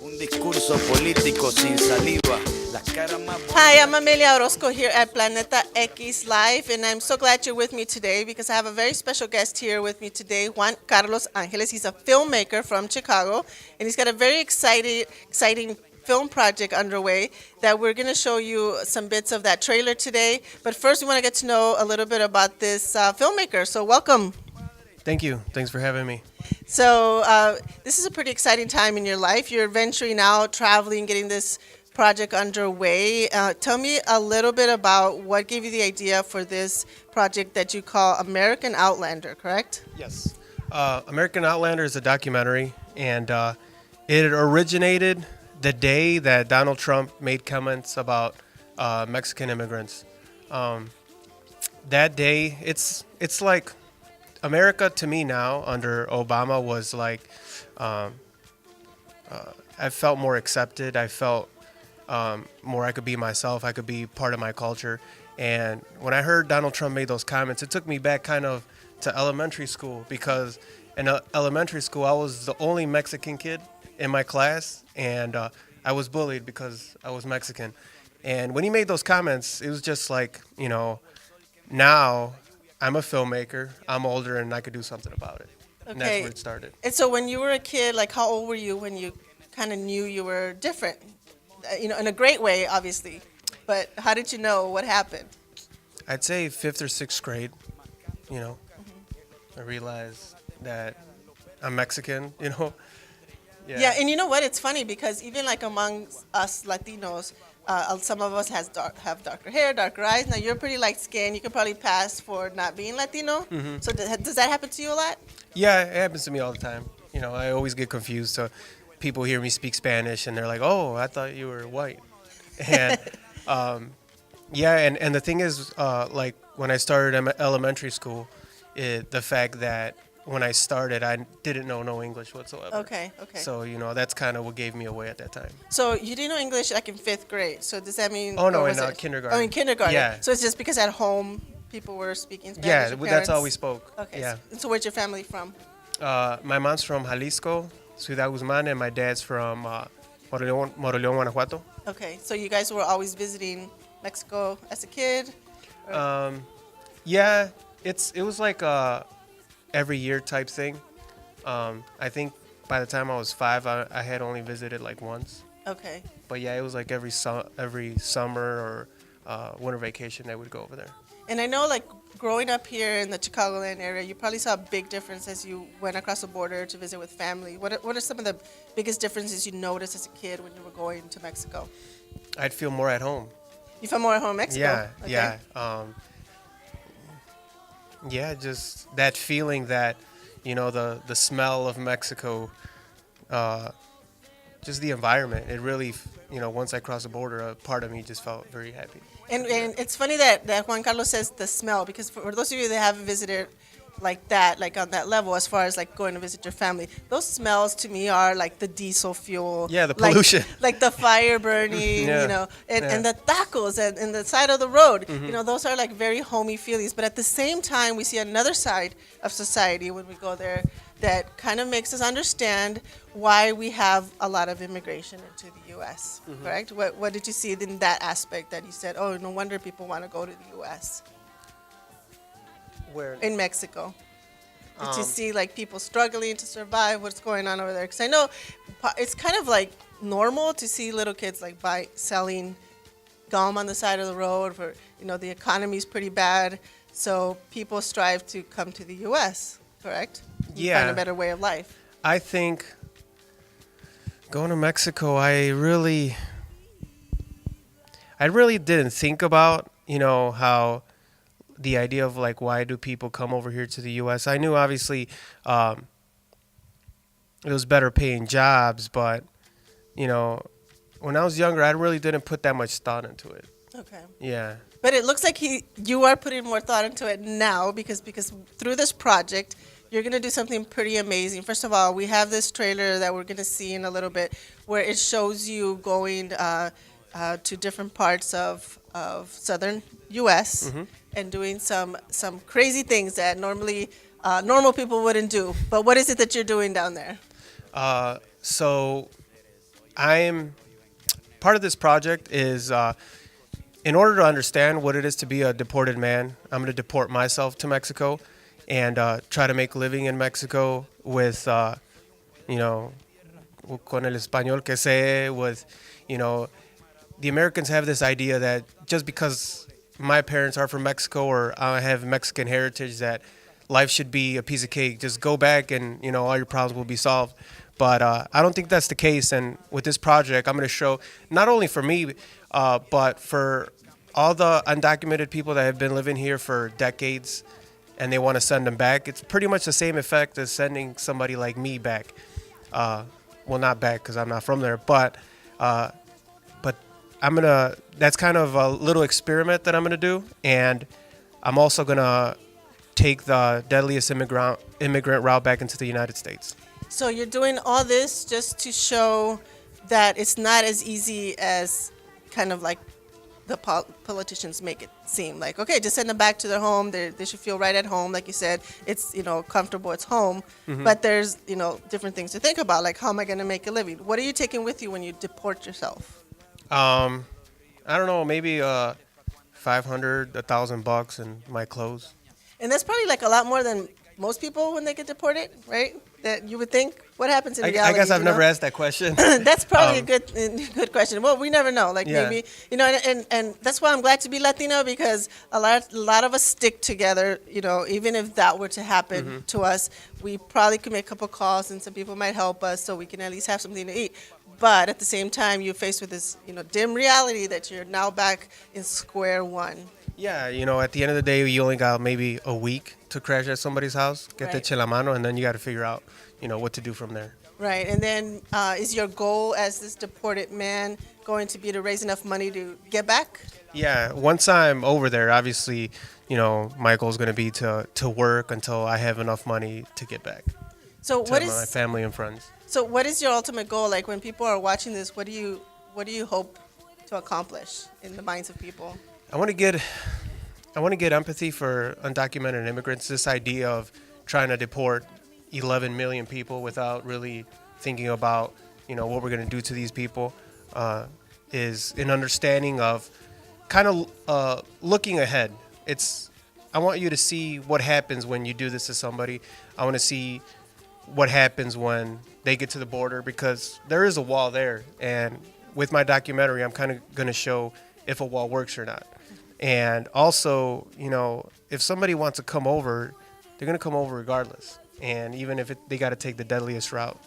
Un discurso político sin saliva. Hi, I'm Amelia Orozco here at PlanetaXLive, and I'm so glad you're with me today because I have a very special guest here with me today, Juan Carlos Angeles. He's a filmmaker from Chicago, and he's got a very exciting film project underway that we're going to show you some bits of that trailer today. But first, we want to get to know a little bit about this filmmaker. So welcome. Thank you. Thanks for having me. So this is a pretty exciting time in your life. You're venturing out, traveling, getting this project underway. Tell me a little bit about what gave you the idea for this project that you call American Outlander, correct? Yes. American Outlander is a documentary, and it originated the day that Donald Trump made comments about Mexican immigrants. That day, it's like America to me now under Obama was like, I felt more accepted. I felt more I could be myself. I could be part of my culture. And when I heard Donald Trump made those comments, it took me back kind of to elementary school, because in elementary school, I was the only Mexican kid in my class, and I was bullied because I was Mexican. And when he made those comments, it was just like, now I'm a filmmaker, I'm older, and I could do something about it. Okay. And that's where it started. And so when you were a kid, like how old were you when you kind of knew you were different? In a great way, obviously. But how did you know? What happened? I'd say 5th or 6th grade, I realized that I'm Mexican, Yeah, and you know what? It's funny because even like among us Latinos, some of us have darker hair, darker eyes. Now you're pretty light skinned. You can probably pass for not being Latino. Mm-hmm. So does that happen to you a lot? Yeah, it happens to me all the time. I always get confused. So people hear me speak Spanish and they're like, "Oh, I thought you were white." And and the thing is, like when I started elementary school, the fact that when I started, I didn't know no English whatsoever. Okay. So, that's kind of what gave me away at that time. So you didn't know English like in 5th grade. So does that mean? Oh, no, in kindergarten. Oh, in kindergarten. Yeah. So it's just because at home people were speaking Spanish? Yeah, that's all we spoke. Okay. Yeah. So where's your family from? My mom's from Jalisco, Ciudad Guzman, and my dad's from Moroleón, Guanajuato. Okay. So you guys were always visiting Mexico as a kid? Yeah, it was like every year type thing. I think by the time I was 5, I had only visited like once. Okay. But yeah, it was like every summer or winter vacation I would go over there. And I know, like, growing up here in the Chicagoland area, you probably saw a big difference as you went across the border to visit with family. What are some of the biggest differences you noticed as a kid when you were going to Mexico? I'd feel more at home. You felt more at home in Mexico? Yeah, okay. yeah. Yeah, just that feeling that, the smell of Mexico, just the environment. It really, once I crossed the border, a part of me just felt very happy. And it's funny that Juan Carlos says the smell, because for those of you that haven't visited like that, like on that level, as far as like going to visit your family, those smells to me are like the diesel fuel. Yeah, the pollution. Like the fire burning, and the tacos and the side of the road. Mm-hmm. Those are like very homey feelings. But at the same time, we see another side of society when we go there that kind of makes us understand why we have a lot of immigration into the U.S., mm-hmm. Correct? What did you see in that aspect that you said, oh, no wonder people want to go to the U.S.? Where? In Mexico. Did you see like people struggling to survive? What's going on over there? Because I know it's kind of like normal to see little kids like selling gum on the side of the road for, the economy's pretty bad. So people strive to come to the U.S., correct? Yeah. Find a better way of life. I think going to Mexico, I really didn't think about, how the idea of like, why do people come over here to the U.S.? I knew obviously it was better paying jobs, but, when I was younger, I really didn't put that much thought into it. Okay. Yeah. But it looks like you are putting more thought into it now because through this project, you're going to do something pretty amazing. First of all, we have this trailer that we're going to see in a little bit where it shows you going to different parts of southern U.S. Mm-hmm. and doing some crazy things that normally normal people wouldn't do. But what is it that you're doing down there? So I'm part of this project is in order to understand what it is to be a deported man, I'm going to deport myself to Mexico and try to make a living in Mexico with, you know, con el español que sé, with, you know, the Americans have this idea that just because my parents are from Mexico or I have Mexican heritage that life should be a piece of cake. Just go back and, you know, all your problems will be solved. But I don't think that's the case. And with this project, I'm going to show not only for me, but for all the undocumented people that have been living here for decades and they want to send them back. It's pretty much the same effect as sending somebody like me back. Well, not back because I'm not from there, but I'm going to, that's kind of a little experiment that I'm going to do. And I'm also going to take the deadliest immigrant route back into the United States. So you're doing all this just to show that it's not as easy as kind of like the politicians make it seem. Like, okay, just send them back to their home. They should feel right at home. Like you said, it's, you know, comfortable, it's home. Mm-hmm. But there's, you know, different things to think about. Like, how am I going to make a living? What are you taking with you when you deport yourself? I don't know, maybe $500, $1,000 and my clothes. And that's probably like a lot more than most people when they get deported, right? That you would think. What happens in reality? I guess I've never asked that question. That's probably a good question. Well, we never know. Like maybe, you know, and that's why I'm glad to be Latino, because a lot of us stick together. You know, even if that were to happen to us, we probably could make a couple calls and some people might help us so we can at least have something to eat. But at the same time, you're faced with this, you know, dim reality that you're now back in square one. Yeah, you know, at the end of the day, you only got maybe a week to crash at somebody's house, get the chilamano, and then you got to figure out, you know, what to do from there. Right, and then is your goal as this deported man going to be to raise enough money to get back? Yeah, once I'm over there, obviously, you know, my goal is going to be to work until I have enough money to get back. So to my family and friends. So what is your ultimate goal? Like when people are watching this, what do you hope to accomplish in the minds of people? I want to get empathy for undocumented immigrants. This idea of trying to deport 11 million people without really thinking about, you know, what we're going to do to these people is an understanding of kind of looking ahead. I want you to see what happens when you do this to somebody. I want to see what happens when they get to the border, because there is a wall there. And with my documentary, I'm kind of going to show if a wall works or not. And also, you know, if somebody wants to come over, they're going to come over regardless. And even if they got to take the deadliest route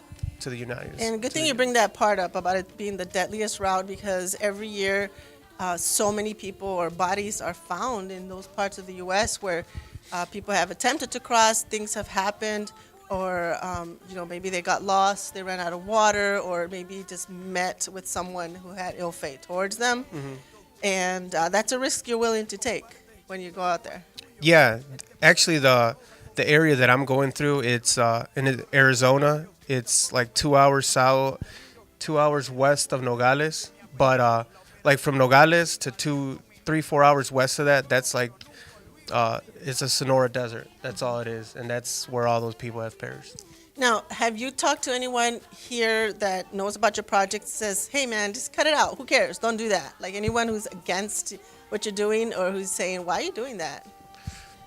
to the United States. And good thing you bring that part up about it being the deadliest route, because every year so many people or bodies are found in those parts of the U.S. where people have attempted to cross, things have happened, or, you know, maybe they got lost, they ran out of water, or maybe just met with someone who had ill fate towards them. Mm-hmm. And that's a risk you're willing to take when you go out there. Yeah, actually the area that I'm going through, it's in Arizona. It's like 2 hours south, 2 hours west of Nogales. But like from Nogales to 3-4 hours west of that, that's like it's a Sonora desert. That's all it is, and that's where all those people have perished. Now, have you talked to anyone here that knows about your project, says, hey, man, just cut it out. Who cares? Don't do that. Like anyone who's against what you're doing or who's saying, why are you doing that?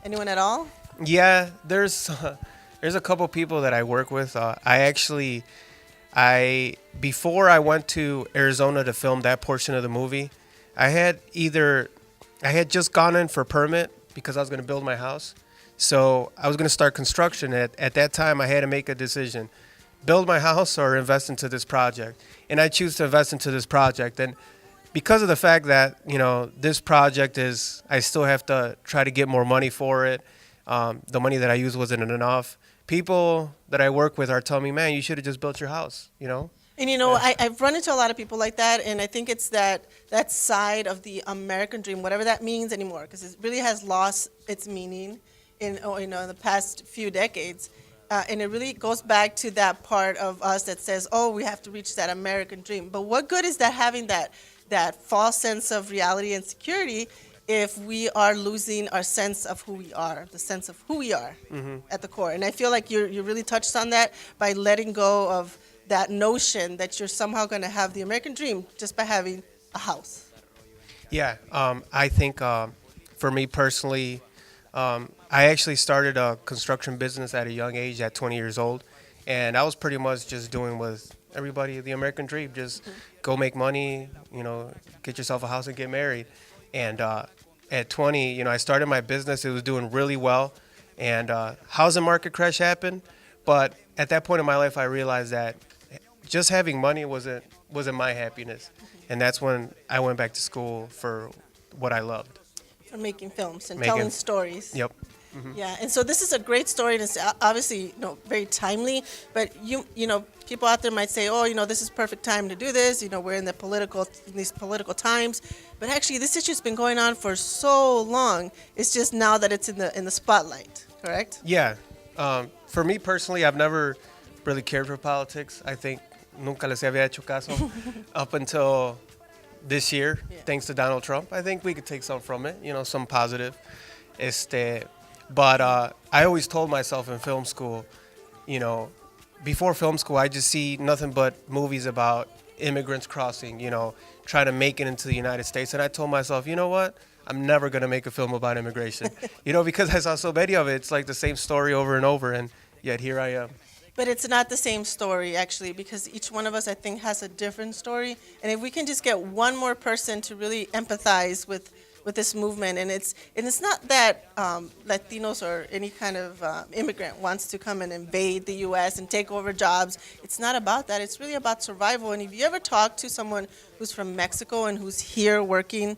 Anyone at all? Yeah, there's a couple people that I work with. Before I went to Arizona to film that portion of the movie, I had just gone in for a permit because I was going to build my house. So I was going to start construction. At that time, I had to make a decision: build my house or invest into this project. And I choose to invest into this project. And because of the fact that, you know, this project I still have to try to get more money for it. The money that I used wasn't enough. People that I work with are telling me, man, you should have just built your house, you know? And, you know, I've run into a lot of people like that, and I think it's that side of the American dream, whatever that means anymore, because it really has lost its meaning in the past few decades. And it really goes back to that part of us that says, oh, we have to reach that American dream. But what good is that having that false sense of reality and security if we are losing our sense of who we are, the sense of who we are at the core? And I feel like you really touched on that by letting go of that notion that you're somehow going to have the American dream just by having a house? Yeah, I think for me personally, I actually started a construction business at a young age, at 20 years old, and I was pretty much just doing what everybody, the American dream, just go make money, get yourself a house and get married. And at 20, I started my business. It was doing really well, and housing market crash happened. But at that point in my life, I realized that just having money wasn't my happiness, and that's when I went back to school for what I loved. For making films and Making- telling stories. Yep. Yeah, and so this is a great story, and it's obviously very timely. But people out there might say, "Oh, this is perfect time to do this." We're in these political times, but actually, this issue's been going on for so long. It's just now that it's in the spotlight. Correct? Yeah. For me personally, I've never really cared for politics. I think nunca les había hecho caso up until this year, thanks to Donald Trump. I think we could take some from it, some positive. But I always told myself in film school, before film school, I just see nothing but movies about immigrants crossing, trying to make it into the United States. And I told myself, you know what? I'm never going to make a film about immigration, because I saw so many of it. It's like the same story over and over, and yet here I am. But it's not the same story, actually, because each one of us, I think, has a different story. And if we can just get one more person to really empathize with this movement, and it's not that Latinos or any kind of immigrant wants to come and invade the U.S. and take over jobs. It's not about that. It's really about survival. And if you ever talk to someone who's from Mexico and who's here working,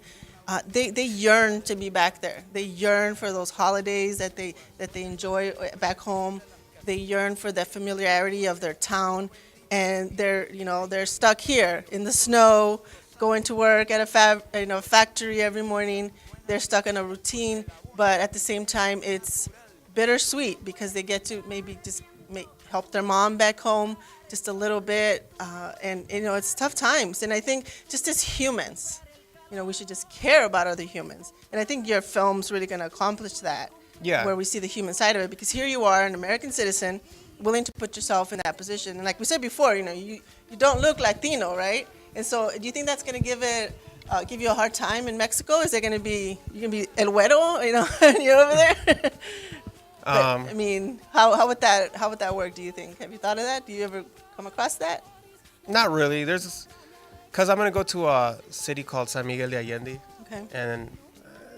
they yearn to be back there. They yearn for those holidays that they enjoy back home. They yearn for the familiarity of their town, and they're stuck here in the snow, going to work at a factory every morning. They're stuck in a routine, but at the same time, it's bittersweet because they get to maybe just help their mom back home just a little bit, and it's tough times. And I think just as humans, we should just care about other humans, and I think your film's really going to accomplish that. Yeah. Where we see the human side of it, because here you are, an American citizen, willing to put yourself in that position. And like we said before, you don't look Latino, right? And so, do you think that's going to give you a hard time in Mexico? Is there going to be el güero, and you're over there? But, I mean, how would that work? Do you think? Have you thought of that? Do you ever come across that? Not really. Because I'm going to go to a city called San Miguel de Allende. Okay. And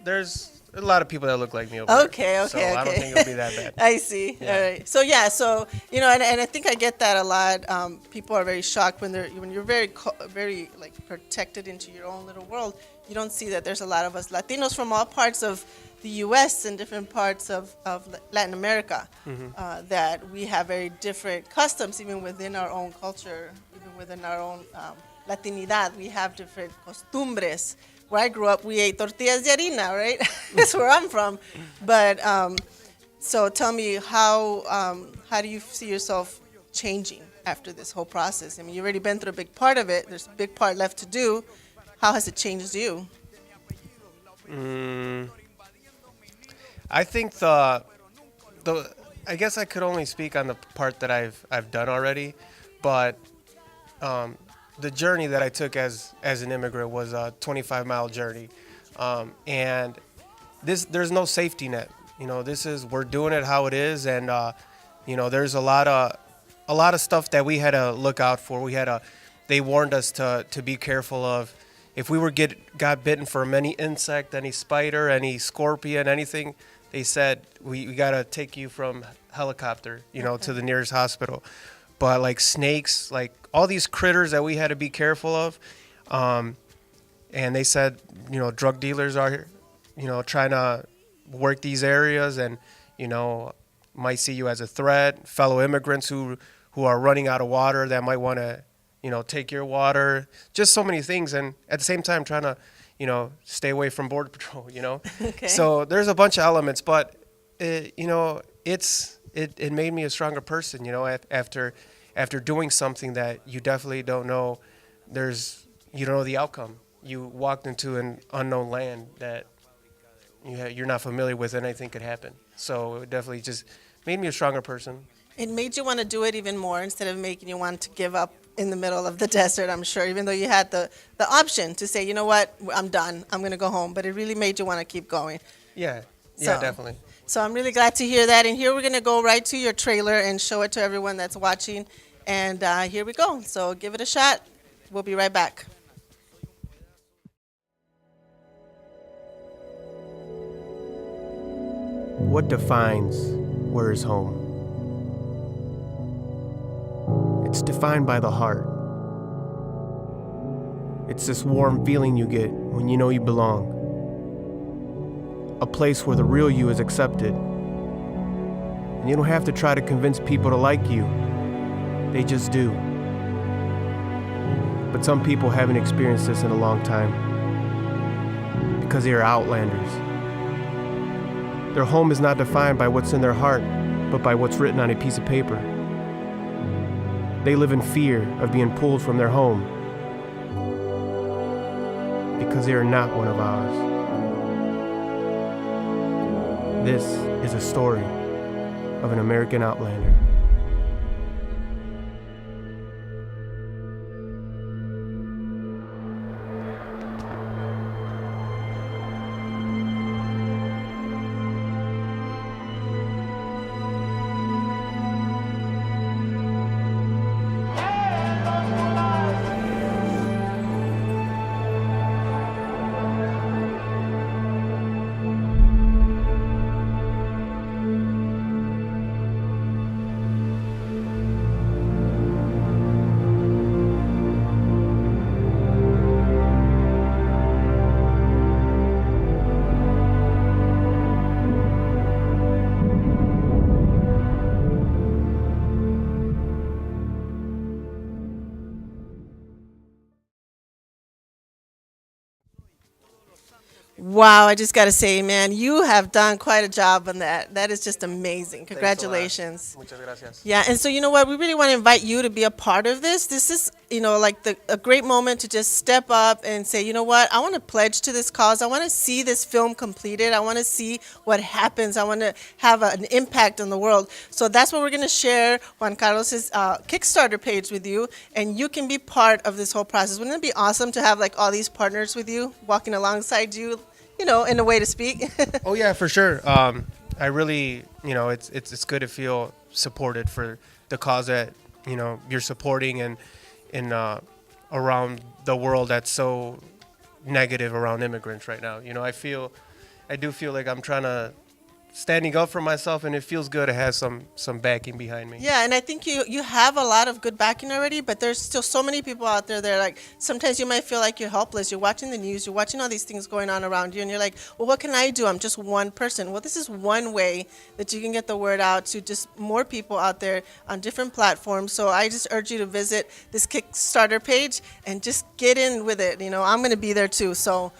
there's a lot of people that look like me over Okay. there. So I don't think it'll be that bad. I see. Yeah. All right. So and I think I get that a lot. People are very shocked when you're very like protected into your own little world. You don't see that there's a lot of us Latinos from all parts of the U.S. and different parts of Latin America, that we have very different customs, even within our own culture, even within our own Latinidad. We have different costumbres. Where I grew up, we ate tortillas de harina, right? That's where I'm from. But so tell me, how do you see yourself changing after this whole process? I mean, you've already been through a big part of it. There's a big part left to do. How has it changed you? I think I guess I could only speak on the part that I've done already, but the journey that I took as an immigrant was a 25-mile journey, and there's no safety net. We're doing it how it is, and there's a lot of stuff that we had to look out for. They warned us to be careful of if we got bitten from any insect, any spider, any scorpion, anything. They said we gotta take you from helicopter, to the nearest hospital. But like snakes, like all these critters that we had to be careful of, and they said, drug dealers are, trying to work these areas, and might see you as a threat. Fellow immigrants who are running out of water that might want to, take your water. Just so many things, and at the same time trying to, stay away from Border Patrol. Okay. So there's a bunch of elements, but it made me a stronger person. After doing something that you definitely don't know, you don't know the outcome. You walked into an unknown land that you're not familiar with, and anything could happen. So it definitely just made me a stronger person. It made you want to do it even more instead of making you want to give up in the middle of the desert, I'm sure, even though you had the option to say, you know what, I'm done, I'm going to go home. But it really made you want to keep going. Yeah, So- definitely. So I'm really glad to hear that. And here we're going to go right to your trailer and show it to everyone that's watching. And here we go. So give it a shot. We'll be right back. What defines where is home? It's defined by the heart. It's this warm feeling you get when you know you belong. A place where the real you is accepted. And you don't have to try to convince people to like you. They just do. But some people haven't experienced this in a long time because they are outlanders. Their home is not defined by what's in their heart, but by what's written on a piece of paper. They live in fear of being pulled from their home because they are not one of ours. This is a story of an American outlander. Wow, I just got to say, man, you have done quite a job on that. That is just amazing. Congratulations. Muchas gracias. Yeah, and so you know what? We really want to invite you to be a part of this. This is, like a great moment to just step up and say, you know what? I want to pledge to this cause. I want to see this film completed. I want to see what happens. I want to have an impact on the world. So that's what we're going to share Juan Carlos's Kickstarter page with you, and you can be part of this whole process. Wouldn't it be awesome to have like all these partners with you, walking alongside you? In a way to speak. Oh yeah, for sure. I really, it's good to feel supported for the cause that you're supporting, and around the world that's so negative around immigrants right now. I do feel like I'm standing up for myself, and it feels good to have some backing behind me. Yeah, and I think you have a lot of good backing already, but there's still so many people out there that are like, sometimes you might feel like you're helpless. You're watching the news, you're watching all these things going on around you, and you're like, well, what can I do? I'm just one person. Well, this is one way that you can get the word out to just more people out there on different platforms. So I just urge you to visit this Kickstarter page and just get in with it. I'm going to be there too. So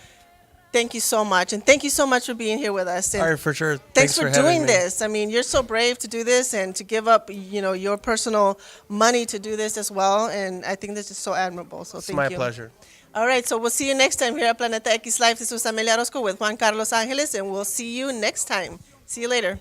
thank you so much. And thank you so much for being here with us. And all right, for sure. Thanks for having doing me. this. I mean, you're so brave to do this and to give up, your personal money to do this as well. And I think this is so admirable. So thank you. It's my pleasure. All right. So we'll see you next time here at PlanetaXLive. This was Amelia Orozco with Juan Carlos Angeles, and we'll see you next time. See you later.